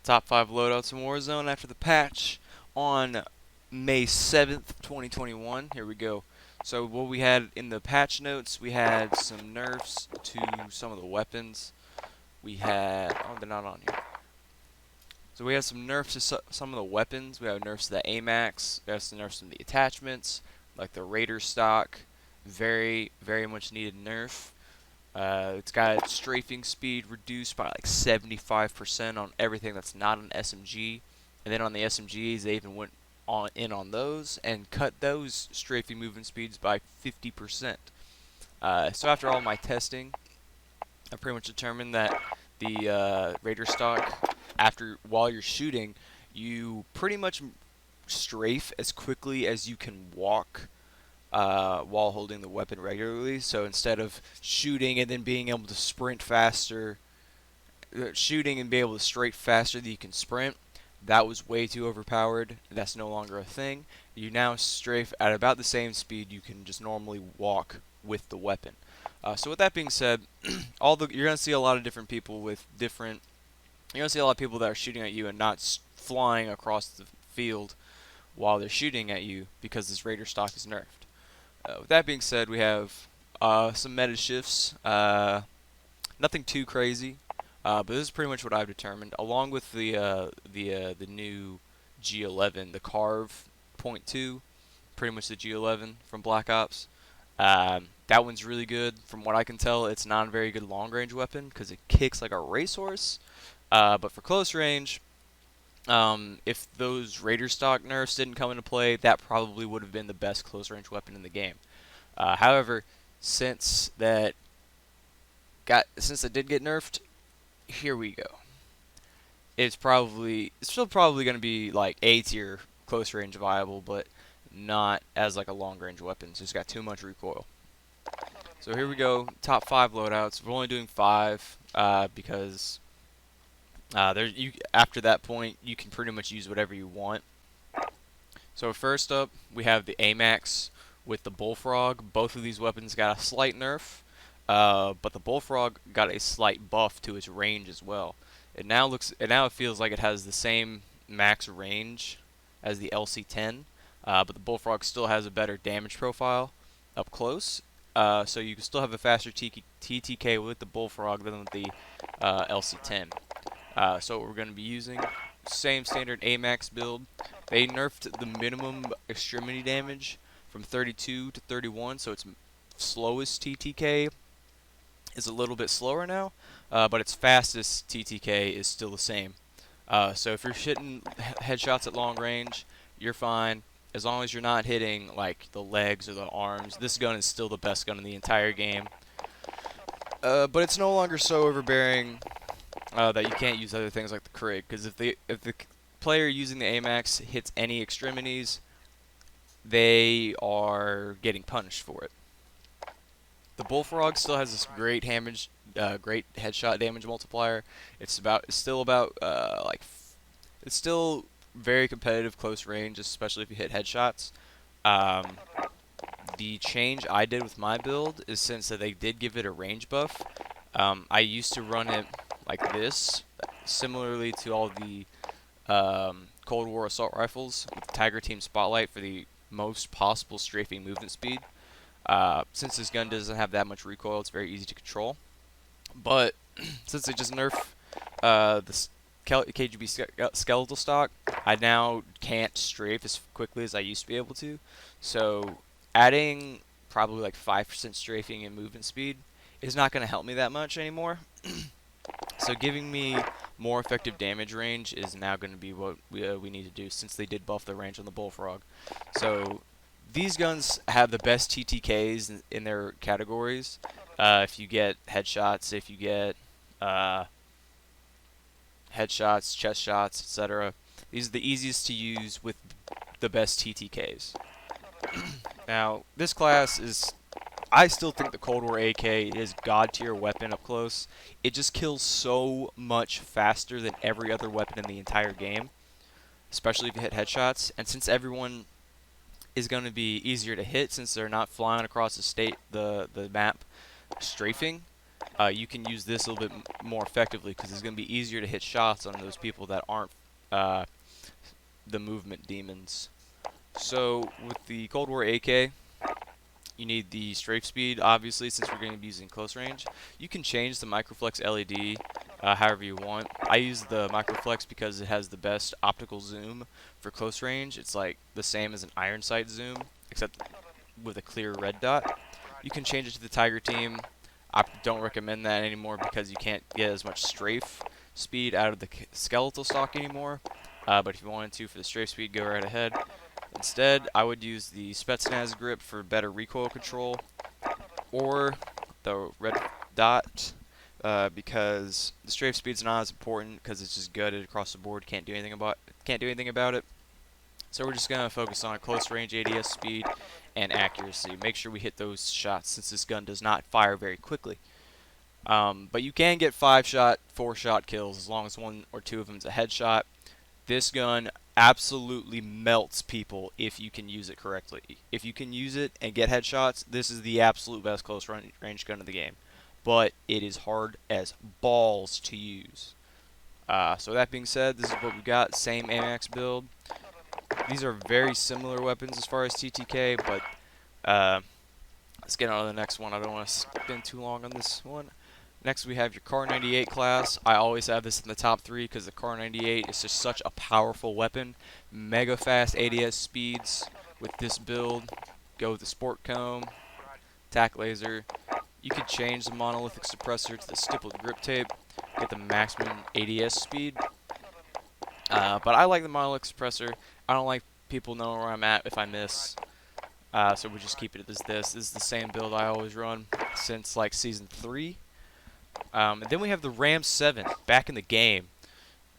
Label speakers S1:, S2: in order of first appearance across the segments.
S1: Top 5 loadouts in Warzone after the patch on May 7th, 2021. Here we go. So what we had in the patch notes, we had some nerfs to some of the weapons. We had, oh, they're not on here. So we have some nerfs to some of the weapons. We have nerfs to the AMAX. We have some nerfs to the attachments, like the Raider stock. Very, very much needed nerf. It's got strafing speed reduced by like 75% on everything that's not an SMG. And then on the SMGs, they even went on those and cut those strafing movement speeds by 50%. So after all my testing, I pretty much determined that the Raider stock, while you're shooting, you pretty much strafe as quickly as you can walk while holding the weapon regularly. So instead of shooting and then being able to sprint faster, shooting and be able to straight faster than you can sprint, that was way too overpowered. That's no longer a thing. You now strafe at about the same speed you can just normally walk with the weapon. So with that being said, you're gonna see a lot of different people with different. You're gonna see a lot of people that are shooting at you and not flying across the field while they're shooting at you because this Raider stock is nerfed. With that being said, we have some meta shifts. Nothing too crazy, but this is pretty much what I've determined, along with the new G11, the Carve point .2, pretty much the G11 from Black Ops. That one's really good. From what I can tell, it's not a very good long-range weapon because it kicks like a racehorse. But for close range, if those Raider stock nerfs didn't come into play, that probably would have been the best close range weapon in the game. However, since that did get nerfed, here we go. It's still probably going to be like A tier close range viable, but not as like a long range weapon. So it's got too much recoil. So here we go. Top 5 loadouts. We're only doing 5 because after that point you can pretty much use whatever you want. So first up, we have the AMAX with the Bullfrog. Both of these weapons got a slight nerf, but the Bullfrog got a slight buff to its range as well. It now feels like it has the same max range as the LC-10, but the Bullfrog still has a better damage profile up close. So you can still have a faster TTK with the Bullfrog than with the LC-10. So what we're going to be using, same standard AMAX build. They nerfed the minimum extremity damage from 32 to 31, so its slowest TTK is a little bit slower now, but its fastest TTK is still the same. So if you're hitting headshots at long range, you're fine. As long as you're not hitting like the legs or the arms, this gun is still the best gun in the entire game. But it's no longer so overbearing that you can't use other things like the Krig, because if the player using the AMAX hits any extremities, they are getting punished for it. The Bullfrog still has this great great headshot damage multiplier. It's still very competitive close range, especially if you hit headshots. The change I did with my build is, since that they did give it a range buff, I used to run it like this, similarly to all the Cold War assault rifles with Tiger Team Spotlight for the most possible strafing movement speed. Since this gun doesn't have that much recoil, it's very easy to control. But since they just nerf the KGB skeletal stock, I now can't strafe as quickly as I used to be able to. So adding probably like 5% strafing and movement speed is not going to help me that much anymore. So giving me more effective damage range is now going to be what we need to do, since they did buff the range on the Bullfrog. So these guns have the best TTKs in their categories. If you get headshots, if you get headshots, chest shots, etc. These are the easiest to use with the best TTKs. Now, this class is, I still think the Cold War AK is god tier weapon up close. It just kills so much faster than every other weapon in the entire game, especially if you hit headshots. And since everyone is going to be easier to hit since they're not flying across the map strafing. You can use this a little bit more effectively because it's going to be easier to hit shots on those people that aren't uh, the movement demons. So with the Cold War AK, you need the strafe speed, obviously, since we're going to be using close range. You can change the microflex LED however you want. I use the microflex because it has the best optical zoom for close range. It's like the same as an iron sight zoom, except with a clear red dot. You can change it to the Tiger Team. I don't recommend that anymore because you can't get as much strafe speed out of the skeletal stock anymore. But if you wanted to for the strafe speed, go right ahead. Instead, I would use the Spetsnaz grip for better recoil control, or the red dot because the strafe speed's not as important because it's just gutted across the board. Can't do anything about it. So we're just gonna focus on close range ADS speed and accuracy. Make sure we hit those shots since this gun does not fire very quickly. But you can get 5-shot, 4-shot kills as long as 1 or 2 of them is a headshot. This gun absolutely melts people if you can use it correctly. If you can use it and get headshots, this is the absolute best close range gun of the game. But it is hard as balls to use. So that being said, this is what we got. Same AMAX build. These are very similar weapons as far as TTK, but let's get on to the next one. I don't want to spend too long on this one. Next we have your Kar 98 class. I always have this in the top 3 because the Kar 98 is just such a powerful weapon. Mega fast ADS speeds with this build. Go with the Sport Comb, Tac Laser. You could change the monolithic suppressor to the stippled grip tape, get the maximum ADS speed. But I like the monolithic suppressor. I don't like people knowing where I'm at if I miss. So we just keep it as this. This is the same build I always run since like Season 3. And then we have the Ram 7 back in the game.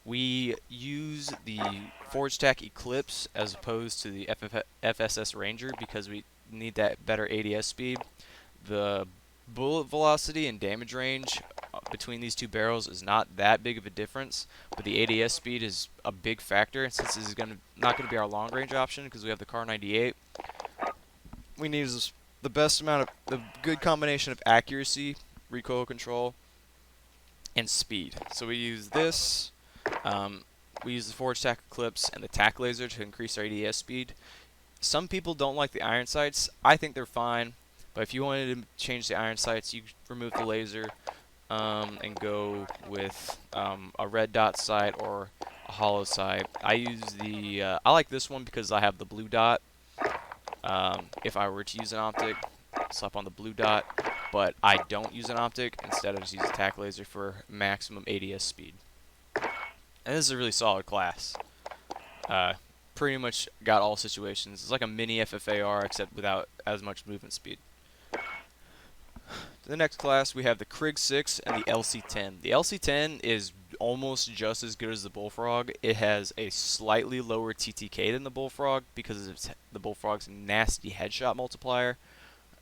S1: We use the Forge Tac Eclipse as opposed to the FSS Ranger because we need that better ADS speed. The bullet velocity and damage range between these two barrels is not that big of a difference, but the ADS speed is a big factor. And since this is not going to be our long range option because we have the Kar 98, we need the best amount of the good combination of accuracy, recoil control, and speed. So we use this. We use the Forge Tac Eclipse and the Tac Laser to increase our ADS speed. Some people don't like the iron sights. I think they're fine. But if you wanted to change the iron sights, you remove the laser and go with a red dot sight or a hollow sight. I use the I like this one because I have the blue dot. If I were to use an optic, slap on the blue dot, but I don't use an optic. Instead, I just use a Tac Laser for maximum ADS speed. And this is a really solid class. Pretty much got all situations. It's like a mini FFAR except without as much movement speed. The next class we have the Krig 6 and the LC-10. The LC-10 is almost just as good as the Bullfrog. It has a slightly lower TTK than the Bullfrog because of the Bullfrog's nasty headshot multiplier.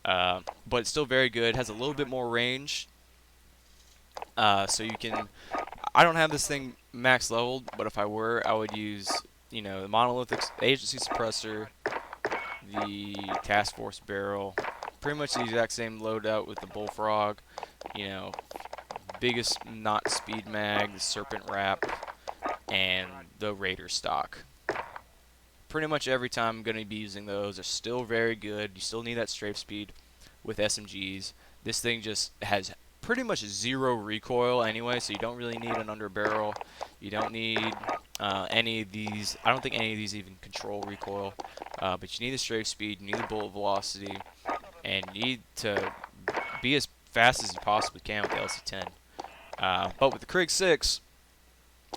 S1: But it's still very good. It has a little bit more range. So you can... I don't have this thing max leveled, but if I were, I would use, you know, the monolithic agency suppressor, the task force barrel, pretty much the exact same loadout with the Bullfrog, you know, biggest not speed mag, the serpent wrap, and the Raider stock. Pretty much every time I'm going to be using those. They're still very good. You still need that strafe speed with SMGs. This thing just has pretty much zero recoil anyway, so you don't really need an underbarrel. You don't need any of these. I don't think any of these even control recoil, but you need the strafe speed, you need the bullet velocity, and you need to be as fast as you possibly can with the LC-10. But with the Krig 6,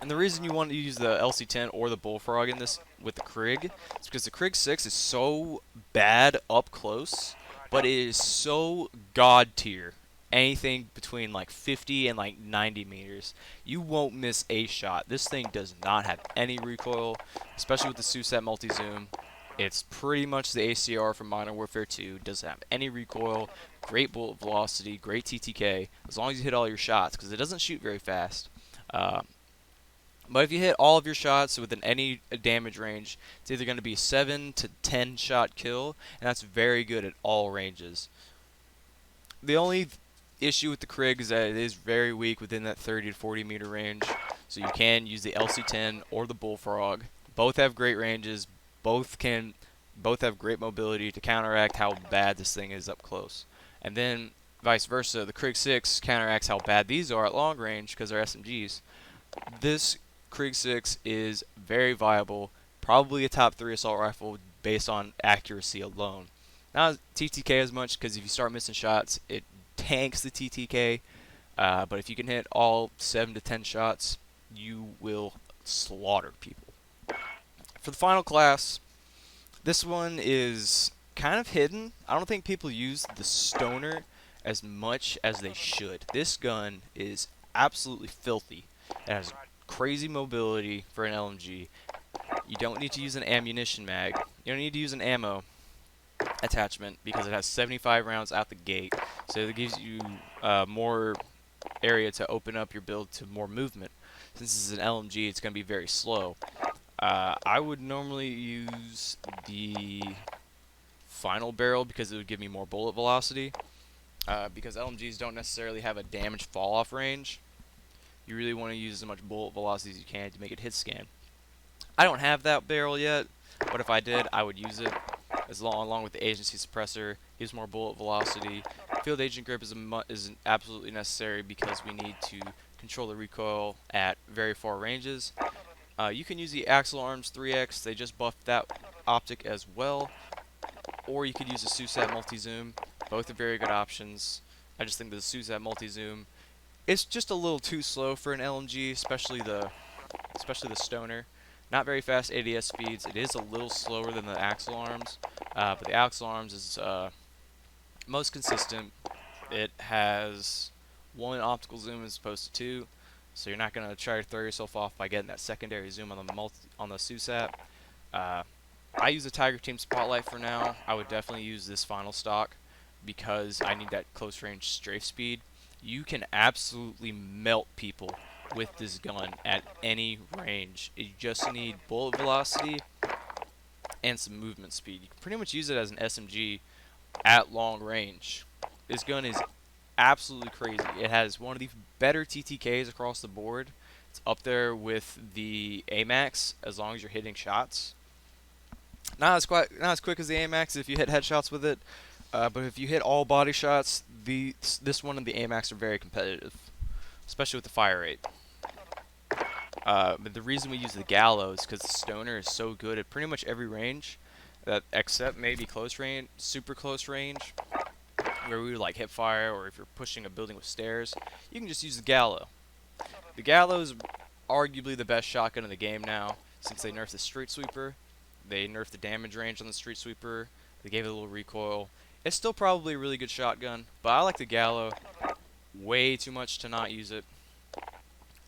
S1: and the reason you want to use the LC-10 or the Bullfrog in this with the Krig is because the Krig 6 is so bad up close, but it is so god tier. Anything between like 50 and like 90 meters. You won't miss a shot. This thing does not have any recoil, especially with the SUSAT multi-zoom. It's pretty much the ACR from Modern Warfare 2. Doesn't have any recoil, great bullet velocity, great TTK, as long as you hit all your shots, because it doesn't shoot very fast. But if you hit all of your shots within any damage range, it's either going to be 7 to 10 shot kill, and that's very good at all ranges. The only issue with the Krig is that it is very weak within that 30 to 40 meter range, so you can use the LC-10 or the Bullfrog. Both have great ranges. Both have great mobility to counteract how bad this thing is up close. And then vice versa, the Krig 6 counteracts how bad these are at long range because they're SMGs. This Krig 6 is very viable, probably a top 3 assault rifle based on accuracy alone. Not TTK as much because if you start missing shots, it tanks the TTK. But if you can hit all 7 to 10 shots, you will slaughter people. For the final class, this one is kind of hidden. I don't think people use the Stoner as much as they should. This gun is absolutely filthy. It has crazy mobility for an LMG. You don't need to use an ammunition mag. You don't need to use an ammo attachment because it has 75 rounds out the gate. So it gives you more area to open up your build to more movement. Since this is an LMG, it's going to be very slow. I would normally use the final barrel because it would give me more bullet velocity. Because LMGs don't necessarily have a damage fall-off range. You really want to use as much bullet velocity as you can to make it hit scan. I don't have that barrel yet, but if I did, I would use it along with the agency suppressor. Gives more bullet velocity. Field agent grip is absolutely necessary because we need to control the recoil at very far ranges. You can use the Axle Arms 3X. They just buffed that optic as well. Or you could use the SUSAT multi-zoom. Both are very good options. I just think the SUSAT multi-zoom is just a little too slow for an LMG, especially the Stoner. Not very fast ADS speeds. It is a little slower than the Axle Arms, but the Axle Arms is most consistent. It has one optical zoom as opposed to two, so you're not gonna try to throw yourself off by getting that secondary zoom on the SUSAT. I use a Tiger Team Spotlight for now. I would definitely use this final stock because I need that close range strafe speed. You can absolutely melt people with this gun at any range. You just need bullet velocity and some movement speed. You can pretty much use it as an SMG at long range. This gun is absolutely crazy. It has one of the better TTKs across the board. It's up there with the AMAX as long as you're hitting shots. Not as quick as the AMAX if you hit headshots with it, but if you hit all body shots, this one and the AMAX are very competitive, especially with the fire rate. But the reason we use the Gallo is because the Stoner is so good at pretty much every range, that except maybe close range, super close range, where we would like hip fire, or if you're pushing a building with stairs, you can just use the Gallo. The Gallo is arguably the best shotgun in the game now, since they nerfed the Street Sweeper. They nerfed the damage range on the Street Sweeper. They gave it a little recoil. It's still probably a really good shotgun, but I like the Gallo way too much to not use it.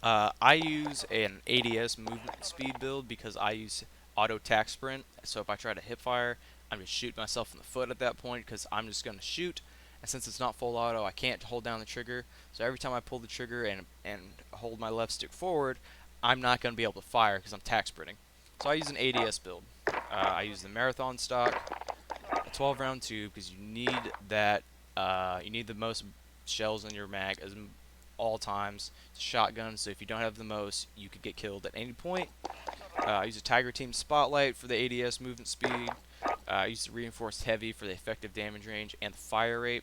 S1: I use an ADS movement speed build because I use auto tac sprint. So if I try to hip fire, I'm just shooting myself in the foot at that point because I'm just going to shoot. And since it's not full auto, I can't hold down the trigger. So every time I pull the trigger and hold my left stick forward, I'm not going to be able to fire because I'm tac sprinting. So I use an ADS build. I use the marathon stock, a 12 round tube because you need that. You need the most shells in your mag as all times. It's a shotgun, so if you don't have the most, you could get killed at any point. I use a Tiger Team Spotlight for the ADS movement speed. I use the Reinforced Heavy for the effective damage range and the fire rate.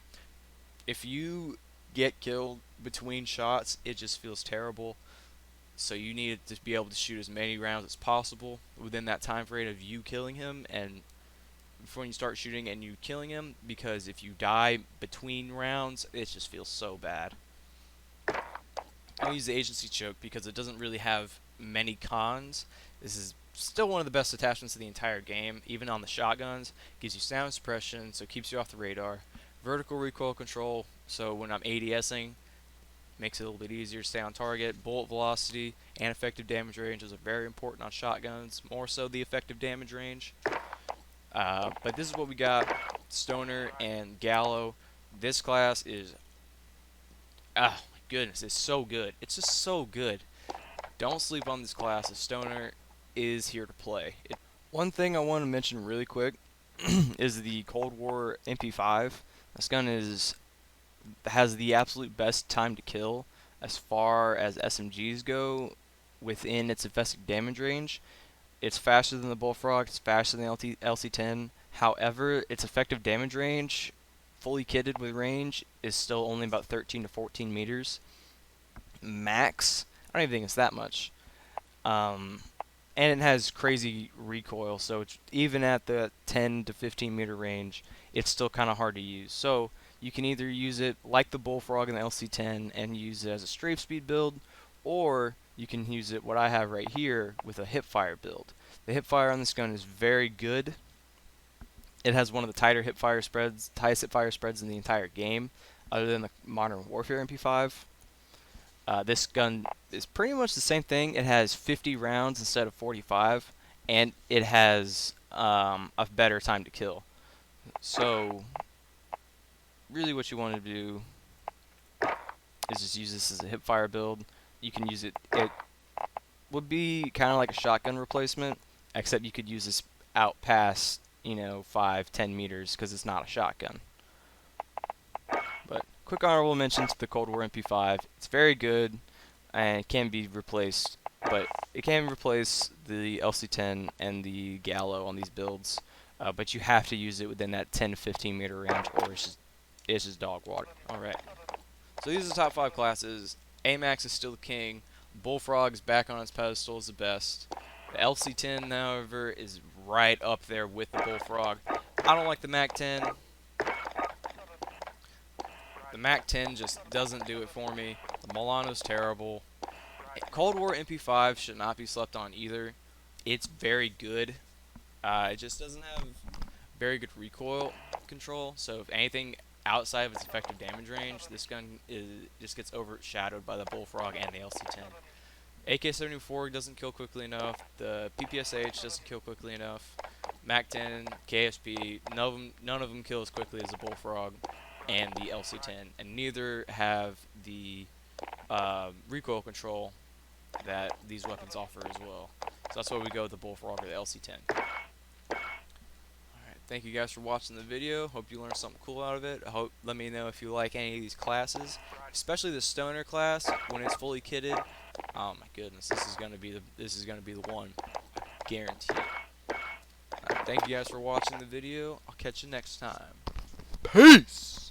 S1: If you get killed between shots, it just feels terrible. So you need to be able to shoot as many rounds as possible within that time frame of you killing him, and before you start shooting and you killing him, because if you die between rounds, it just feels so bad. I use the Agency Choke because it doesn't really have many cons. This is still one of the best attachments of the entire game, even on the shotguns. Gives you sound suppression, so it keeps you off the radar. Vertical recoil control, so when I'm ADSing, makes it a little bit easier to stay on target. Bullet velocity and effective damage range is very important on shotguns, more so the effective damage range. But this is what we got, Stoner and Gallo. This class is, oh my goodness, it's so good. It's just so good. Don't sleep on this class. A stoner is here to play. One thing I want to mention really quick is the Cold War MP5. This gun has the absolute best time to kill as far as SMGs go within its effective damage range. It's faster than the Bullfrog, it's faster than the LC-10. However, its effective damage range, fully kitted with range, is still only about 13 to 14 meters. Max, I don't even think it's that much. And it has crazy recoil, so even at the 10 to 15 meter range, it's still kind of hard to use. So you can either use it like the Bullfrog and the LC-10 and use it as a strafe speed build, or you can use it what I have right here with a hipfire build. The hipfire on this gun is very good. It has one of the tightest hipfire spreads in the entire game, other than the Modern Warfare MP5. This gun is pretty much the same thing. It has 50 rounds instead of 45, and it has a better time to kill. So, really what you want to do is just use this as a hipfire build. You can use it. It would be kind of like a shotgun replacement, except you could use this out past, 5-10 meters because it's not a shotgun. But quick honorable mention to the Cold War MP5. It's very good and it can be replaced, but it can replace the LC-10 and the Gallo on these builds. But you have to use it within that 10 to 15 meter range, or it's just dog water. All right. So these are the top 5 classes. AMAX is still the king. Bullfrog's back on its pedestal is the best. The LC-10, however, is right up there with the Bullfrog. I don't like the MAC-10. The MAC-10 just doesn't do it for me. The Milano's terrible. Cold War MP5 should not be slept on either. It's very good. It just doesn't have very good recoil control. So if anything outside of its effective damage range, this gun just gets overshadowed by the Bullfrog and the LC-10. AK-74 doesn't kill quickly enough. The PPSH doesn't kill quickly enough. MAC-10, KSP, none of them kill as quickly as the Bullfrog and the LC-10, and neither have the recoil control that these weapons offer as well. So that's why we go with the Bullfrog or the LC-10. Alright, thank you guys for watching the video. Hope you learned something cool out of it. Let me know if you like any of these classes, especially the stoner class when it's fully kitted. Oh my goodness, this is gonna be the one, guarantee it. Thank you guys for watching the video. I'll catch you next time. Peace.